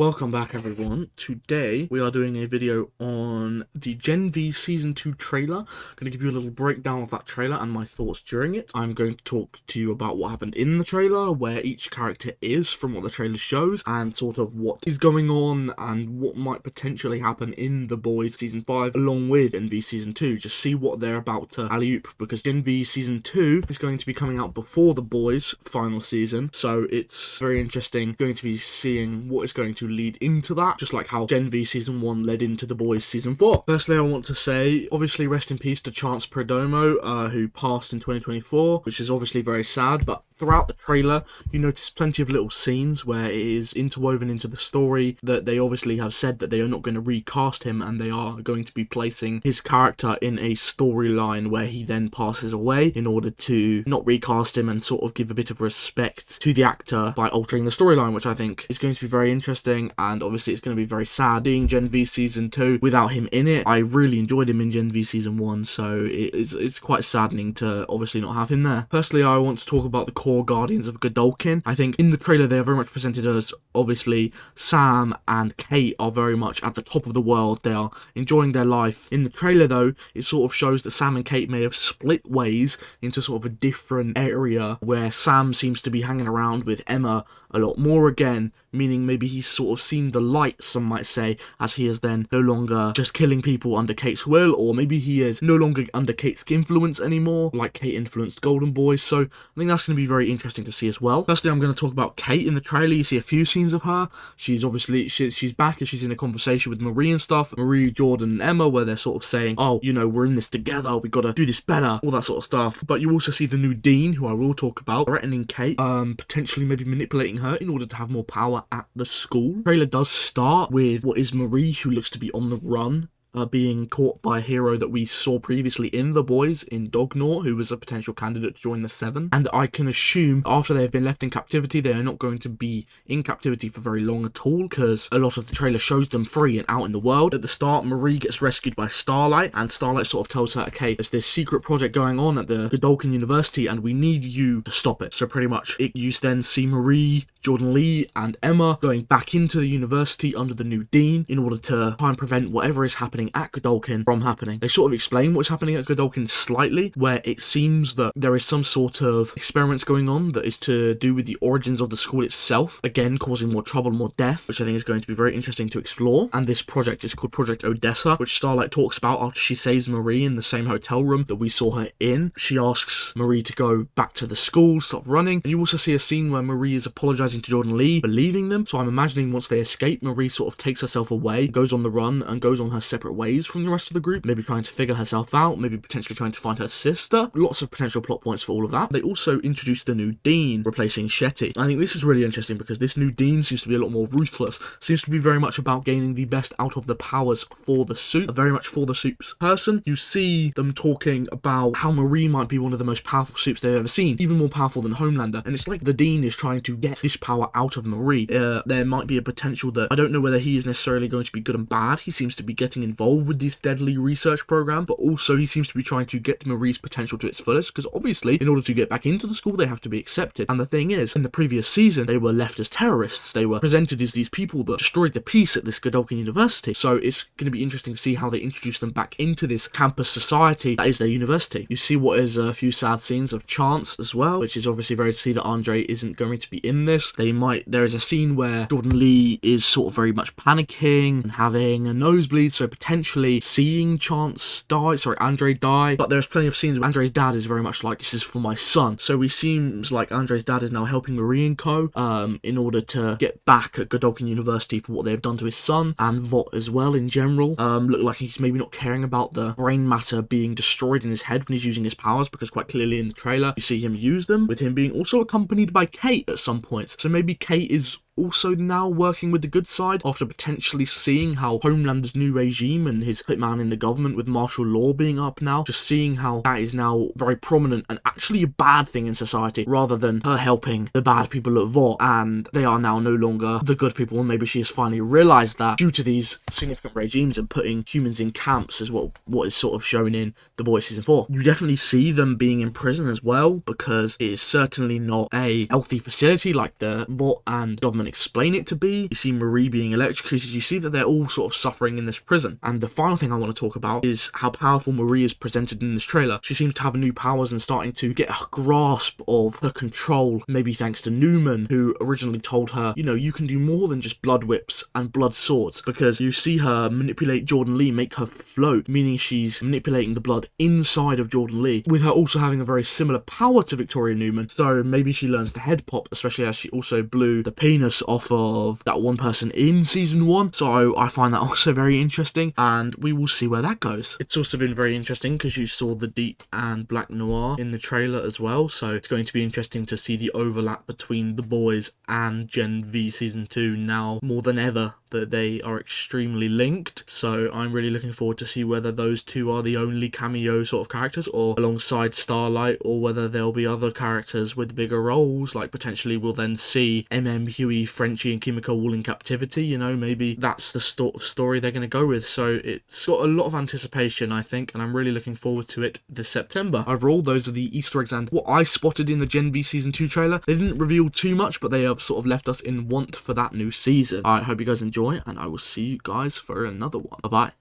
Welcome back everyone. Today we are doing a video on the Gen V Season 2 trailer. I'm going to give you a little breakdown of that trailer and my thoughts during it. I'm going to talk to you about what happened in the trailer, where each character is from what the trailer shows, and sort of what is going on and what might potentially happen in The Boys Season 5 along with Gen V Season 2. Just see what they're about to alley-oop, because Gen V Season 2 is going to be coming out before The Boys final season, so it's very interesting going to be seeing what is going to lead into that, just like how Gen V Season 1 led into The Boys Season 4. Firstly, I want to say, obviously, rest in peace to Chance Perdomo, who passed in 2024, which is obviously very sad, but throughout the trailer, you notice plenty of little scenes where it is interwoven into the story that they obviously have said that they are not going to recast him, and they are going to be placing his character in a storyline where he then passes away in order to not recast him and sort of give a bit of respect to the actor by altering the storyline, which I think is going to be very interesting. And obviously it's going to be very sad seeing Gen V Season 2 without him in it. I really enjoyed him in Gen V Season 1, so it's quite saddening to obviously not have him there. Firstly, I want to talk about the core Guardians of Godolkin. I think in the trailer they are very much presented as, obviously, Sam and Kate are very much at the top of the world. They are enjoying their life. In the trailer though, it sort of shows that Sam and Kate may have split ways into sort of a different area, where Sam seems to be hanging around with Emma a lot more again, meaning maybe he's sort of seen the light, some might say, as he is then no longer just killing people under Kate's will, or maybe he is no longer under Kate's influence anymore, like Kate influenced Golden Boy. So I think that's going to be very interesting to see as well. Firstly, I'm going to talk about Kate. In the trailer, you see a few scenes of her. She's obviously, she's back and she's in a conversation with Marie and stuff, Marie, Jordan and Emma, where they're sort of saying, oh, you know, we're in this together, we got to do this better, all that sort of stuff. But you also see the new Dean, who I will talk about, threatening Kate, potentially maybe manipulating her in order to have more power at the school. The trailer does start with what is Marie, who looks to be on the run, being caught by a hero that we saw previously in The Boys, in Dognor, who was a potential candidate to join the Seven. And I can assume after they've been left in captivity, they are not going to be in captivity for very long at all, because a lot of the trailer shows them free and out in the world. At the start, Marie gets rescued by Starlight, and Starlight sort of tells her, okay, there's this secret project going on at the Godolkin University, and we need you to stop it. So pretty much, you then see Marie, Jordan Lee, and Emma going back into the university under the new Dean in order to try and prevent whatever is happening at Godolkin from happening. They sort of explain what's happening at Godolkin slightly, where it seems that there is some sort of experiments going on that is to do with the origins of the school itself, again causing more trouble, more death, which I think is going to be very interesting to explore. And this project is called Project Odessa, which Starlight talks about after she saves Marie in the same hotel room that we saw her in. She asks Marie to go back to the school, stop running, and you also see a scene where Marie is apologizing to Jordan Lee for leaving them. So I'm imagining once they escape, Marie sort of takes herself away, goes on the run, and goes on her separate ways from the rest of the group, maybe trying to figure herself out, maybe potentially trying to find her sister. Lots of potential plot points for all of that. They also introduced the new Dean, replacing Shetty. I think this is really interesting because this new Dean seems to be a lot more ruthless, seems to be very much about gaining the best out of the powers for the suit, a very much for the suit's person. You see them talking about how Marie might be one of the most powerful suits they've ever seen, even more powerful than Homelander, and it's like the Dean is trying to get this power out of Marie. There might be a potential that, I don't know whether he is necessarily going to be good and bad. He seems to be getting involved with this deadly research program, but also he seems to be trying to get Marie's potential to its fullest, because obviously in order to get back into the school they have to be accepted. And the thing is, in the previous season they were left as terrorists. They were presented as these people that destroyed the peace at this Godolkin University, so it's going to be interesting to see how they introduce them back into this campus society that is their university. You see what is a few sad scenes of Chance as well, which is obviously very to see that Andre isn't going to be in this. There is a scene where Jordan Lee is sort of very much panicking and having a nosebleed, so potentially seeing Andre die. But there's plenty of scenes where Andre's dad is very much like, this is for my son. So it seems like Andre's dad is now helping Marie and co in order to get back at Godolkin University for what they've done to his son, and Vought as well in general. Look like he's maybe not caring about the brain matter being destroyed in his head when he's using his powers, because quite clearly in the trailer you see him use them, with him being also accompanied by Kate at some points. So maybe Kate is also now working with the good side after potentially seeing how Homelander's new regime and his hitman in the government with martial law being up now, just seeing how that is now very prominent and actually a bad thing in society, rather than her helping the bad people at Vought, and they are now no longer the good people. And maybe she has finally realized that due to these significant regimes and putting humans in camps is what is sort of shown in The Boys Season 4. You definitely see them being in prison as well, because it is certainly not a healthy facility like the Vought and government explain it to be. You see Marie being electrocuted. You see that they're all sort of suffering in this prison. And the final thing I want to talk about is how powerful Marie is presented in this trailer. She seems to have new powers and starting to get a grasp of her control, maybe thanks to Newman, who originally told her, you know, you can do more than just blood whips and blood swords, because you see her manipulate Jordan Lee, make her float, meaning she's manipulating the blood inside of Jordan Lee, with her also having a very similar power to Victoria Newman. So maybe she learns to head pop, especially as she also blew the penis off of that one person in season 1. So I find that also very interesting, and we will see where that goes. It's also been very interesting because you saw the deep and black noir in the trailer as well, so it's going to be interesting to see the overlap between The Boys and Gen V season 2 now more than ever, that they are extremely linked. So I'm really looking forward to see whether those two are the only cameo sort of characters, or alongside Starlight, or whether there'll be other characters with bigger roles, like potentially we'll then see Huey, Frenchie and Kimiko all in captivity. You know, maybe that's the sort of story they're going to go with. So it's got a lot of anticipation, I think, and I'm really looking forward to it this September. Overall, those are the Easter eggs and what I spotted in the Gen V season 2 trailer. They didn't reveal too much, but they have sort of left us in want for that new season. I hope you guys enjoy, and I will see you guys for another one. Bye bye.